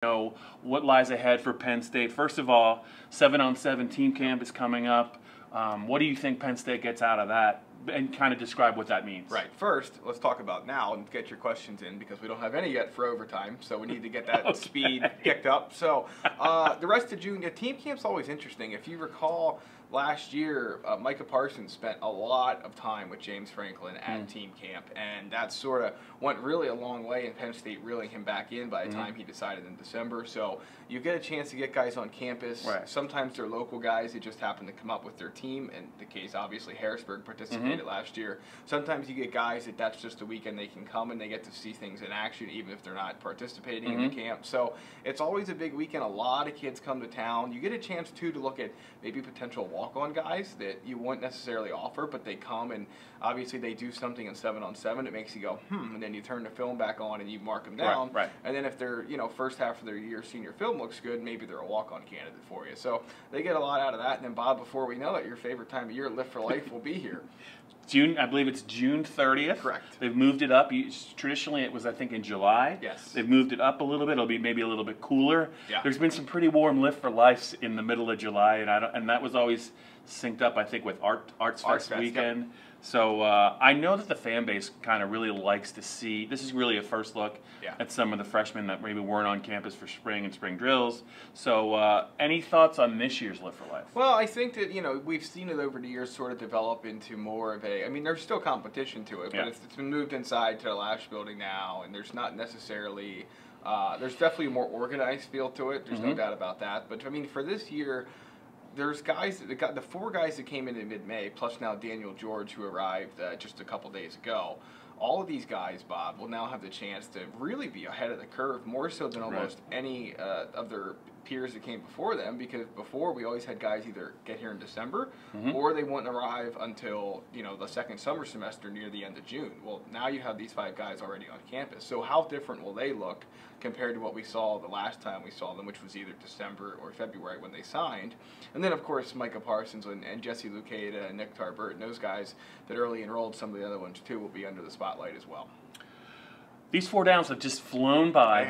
know what lies ahead for Penn State. First of all, 7-on-7 team camp is coming up. What do you think Penn State gets out of that? And kind of describe what that means. Right. First, let's talk about now and get your questions in because we don't have any yet for overtime, so we need to get that speed kicked up. So the rest of June, team camp's always interesting. If you recall, last year, Micah Parsons spent a lot of time with James Franklin at team camp, and that sort of went really a long way in Penn State reeling him back in by the time he decided in December. So you get a chance to get guys on campus. Right. Sometimes they're local guys who just happen to come up with their team. In the case, obviously, Harrisburg participated last year. Sometimes you get guys that's just a weekend they can come and they get to see things in action, even if they're not participating in the camp. So it's always a big weekend. A lot of kids come to town. You get a chance, too, to look at maybe potential walk-on guys that you wouldn't necessarily offer, but they come and obviously they do something in 7-on-7. It makes you go, and then you turn the film back on and you mark them down. Right. And then if they're, first half of their year senior film looks good, maybe they're a walk-on candidate for you. So they get a lot out of that. And then, Bob, before we know it, your favorite time of year, Lift for Life, will be here. I believe it's June 30th. Correct. They've moved it up. Traditionally, it was, I think, in July. Yes. They've moved it up a little bit. It'll be maybe a little bit cooler. Yeah. There's been some pretty warm Lift for Life in the middle of July, and that was always synced up, I think, with Arts Fest weekend. Yep. So I know that the fan base kind of really likes to see. This is really a first look at some of the freshmen that maybe weren't on campus for spring and spring drills. So any thoughts on this year's Lift for Life? Well, I think that we've seen it over the years sort of develop into more of a. I mean, there's still competition to it, but it's been moved inside to the Lash building now, and there's not necessarily. There's definitely a more organized feel to it. There's no doubt about that. But I mean, for this year. There's guys that got the 4 guys that came in mid-May, plus now Daniel George, who arrived just a couple days ago. All of these guys, Bob, will now have the chance to really be ahead of the curve, more so than almost any of their peers that came before them, because before we always had guys either get here in December or they wouldn't arrive until the second summer semester near the end of June. Well, now you have these 5 guys already on campus. So how different will they look compared to what we saw the last time we saw them, which was either December or February when they signed? And then, of course, Micah Parsons and Jesse Lucada and Nick Tarbert and those guys that early enrolled, some of the other ones too, will be under the spotlight as well. These 4 downs have just flown by.